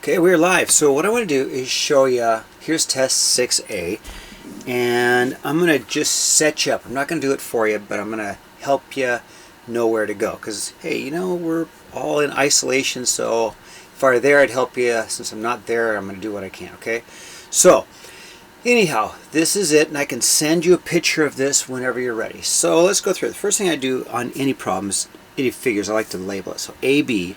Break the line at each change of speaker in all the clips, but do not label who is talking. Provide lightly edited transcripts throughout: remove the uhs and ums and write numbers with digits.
Okay, we're live. So what I want to do is show you, here's test 6A, and I'm going to just set you up. I'm not going to do it for you, but I'm going to help you know where to go. Because, hey, you know, we're all in isolation, so if I were there, I'd help you. Since I'm not there, I'm going to do what I can, okay? So, anyhow, this is it, and I can send you a picture of this whenever you're ready. So let's go through it. The first thing I do on any problems, any figures, I like to label it. So AB,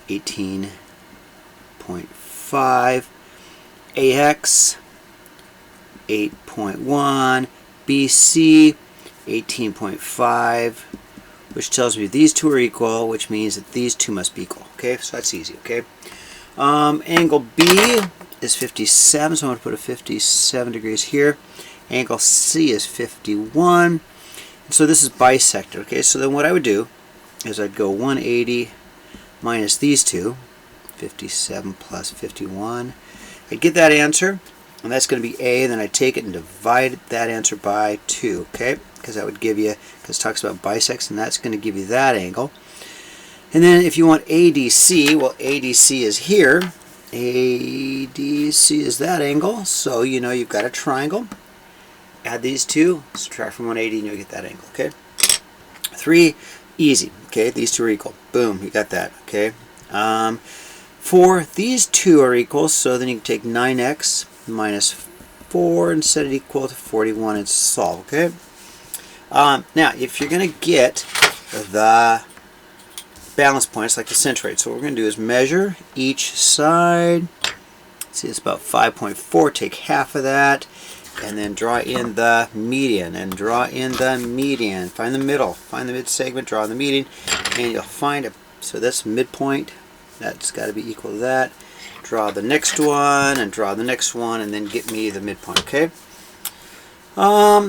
18.5, AX 8.1, BC 18.5, which tells me these two are equal, which means that these two must be equal. Okay, so that's easy. Okay, angle B is 57, so I'm going to put a 57 degrees here. Angle C is 51, and so this is bisector. Okay, so then what I would do is I'd go 180 minus these two, 57 plus 51. I'd get that answer, and that's going to be A. Then I take it and divide that answer by 2, okay? Because that would give you, because it talks about bisects, and that's going to give you that angle. And then if you want ADC, well, ADC is here. ADC is that angle, so you know you've got a triangle. Add these two, subtract from 180, and you'll get that angle, okay? 3, easy, okay? These two are equal. Boom, you got that, okay? 4, these two are equal, so then you can take 9x minus 4 and set it equal to 41 and solve, okay? Now, if you're going to get the balance points, like the centroid, so what we're going to do is measure each side. See, it's about 5.4. Take half of that, and then draw in the median, and draw in the median. Find the middle, find the mid-segment, draw the median, and you'll find it. So that's midpoint. That's got to be equal to that. Draw the next one, and draw the next one, and then get me the midpoint, okay?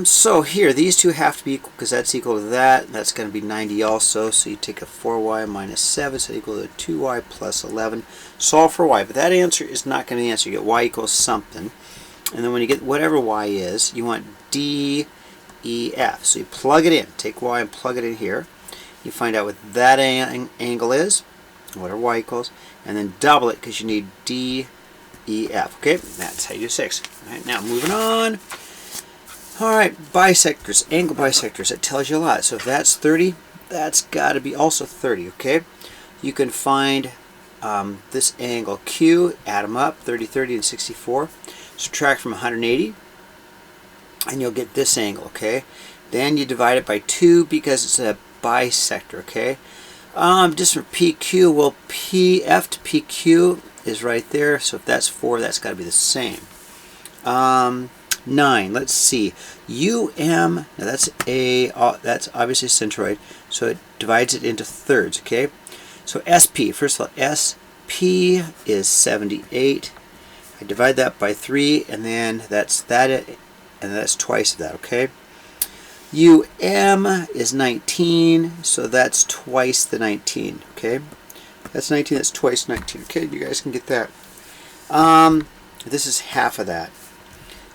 So here, these two have to be equal, because that's equal to that. That's going to be 90 also, so you take a 4y minus 7, so equal to 2y plus 11. Solve for y, but that answer is not going to be the answer. You get y equals something. And then when you get whatever y is, you want D, E, F. So you plug it in. Take y and plug it in here. You find out what that angle is, whatever y equals, and then double it because you need D, E, F. Okay, that's how you do 6. All right, now moving on. All right, bisectors, angle bisectors, that tells you a lot. So if that's 30, that's got to be also 30, okay? You can find this angle Q, add them up, 30, 30, and 64. Subtract from 180, and you'll get this angle, okay? Then you divide it by 2 because it's a bisector, okay? Just for PQ, well, PF to PQ is right there, so if that's 4, that's got to be the same. 9, let's see, UM, now that's that's obviously centroid, so it divides it into thirds, okay? So SP, first of all, SP is 78. I divide that by 3, and then that's that, and that's twice of that, okay? UM is 19, so that's twice the 19, okay? That's 19, that's twice 19, okay? You guys can get that. This is half of that.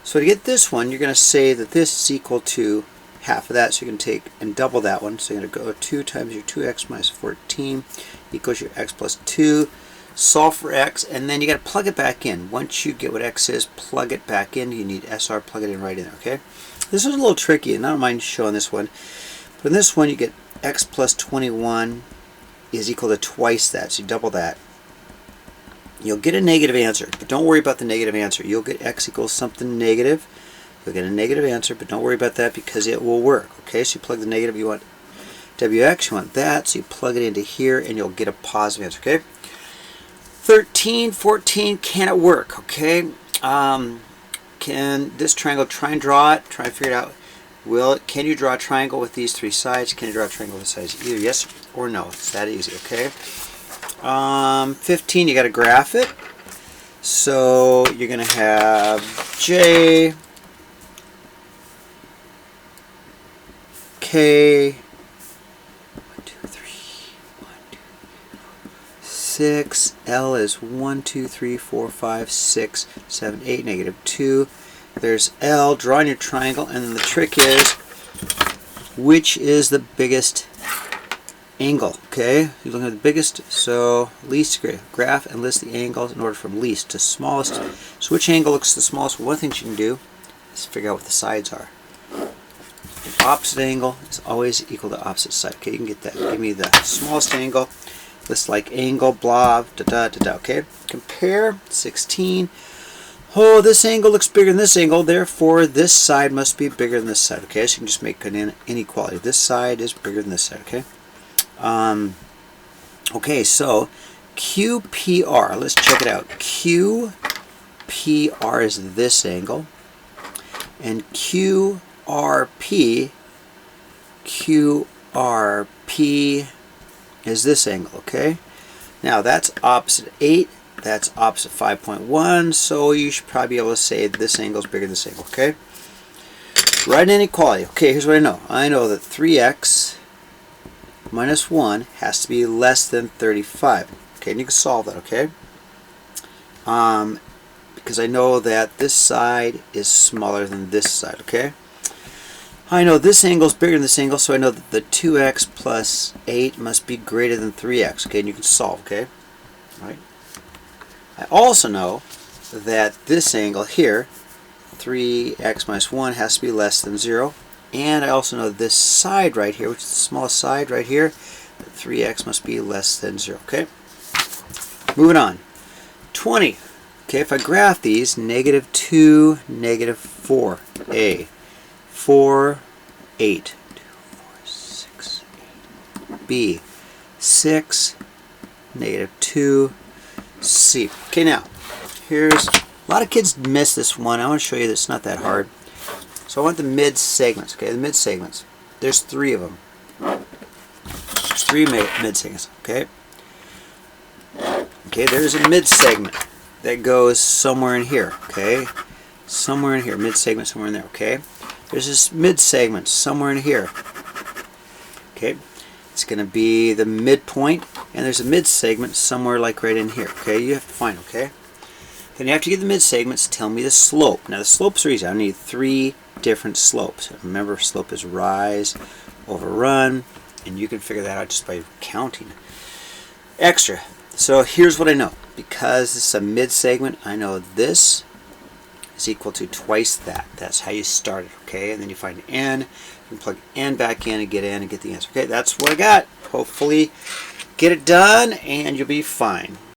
So to get this one, you're going to say that this is equal to half of that, so you can take and double that one. So you're going to go 2 times your 2x minus 14 equals your x plus 2. Solve for x, and then you got to plug it back in. Once you get what x is, plug it back in. You need SR, plug it in right in there, okay? This is a little tricky, and I don't mind showing this one. But in this one, you get x plus 21 is equal to twice that, so you double that. You'll get a negative answer, but don't worry about the negative answer. You'll get x equals something negative. You'll get a negative answer, but don't worry about that because it will work, okay? So you plug the negative, you want WX, you want that, so you plug it into here, and you'll get a positive answer, okay? 13, 14, can it work, okay? Can this triangle, try and draw it, try and figure it out. Can you draw a triangle with these 3 sides? Can you draw a triangle with sides? Either yes or no. It's that easy, okay? 15, you got to graph it. So you're going to have J, K, 1, 2, 3, 1, 2, 6, L is 1, 2, 3, 4, 5, 6, 7, 8, negative 2. There's L, draw in your triangle, and then the trick is, which is the biggest angle, okay? You're looking at the biggest, so least graph and list the angles in order from least to smallest. So which angle looks the smallest? Well, one thing you can do is figure out what the sides are. An opposite angle is always equal to opposite side. Okay, you can get that. Give me the smallest angle. List like angle, blah, da da da da. Okay, compare 16. Oh, this angle looks bigger than this angle, therefore this side must be bigger than this side. Okay, so you can just make an inequality. This side is bigger than this side. Okay. Okay, so QPR. Let's check it out. QPR is this angle, and QRP is this angle, okay? Now that's opposite 8, that's opposite 5.1, so you should probably be able to say this angle is bigger than this angle, okay? Write an inequality. Okay, here's what I know. I know that 3x minus 1 has to be less than 35. Okay, and you can solve that, okay? Because I know that this side is smaller than this side, okay? I know this angle is bigger than this angle, so I know that the 2x plus 8 must be greater than 3x, okay? And you can solve, okay? All right. I also know that this angle here, 3x minus 1, has to be less than 0. And I also know this side right here, which is the smallest side right here, 3x must be less than 0. Okay? Moving on. 20. Okay, if I graph these, negative 2, negative 4, A. 4, 8. 2, 4, 6, 8. B. 6, negative 2, C. Okay, now, here's, a lot of kids miss this one. I want to show you that it's not that hard. So I want the mid segments, okay, the mid segments. There's 3 of them. There's 3 mid segments, okay? Okay, there's a mid segment that goes somewhere in here, okay? Somewhere in here, mid segment somewhere in there, okay? There's this mid segment somewhere in here. Okay? It's going to be the midpoint, and there's a mid segment somewhere like right in here, okay? You have to find, okay? Then after you get the mid segments, tell me the slope. Now the slopes are easy. I need 3 different slopes. Remember, slope is rise over run, and you can figure that out just by counting. Extra. So here's what I know. Because this is a mid segment, I know this is equal to twice that. That's how you start it, okay? And then you find n. You can plug n back in and get n and get the answer. Okay, that's what I got. Hopefully get it done and you'll be fine.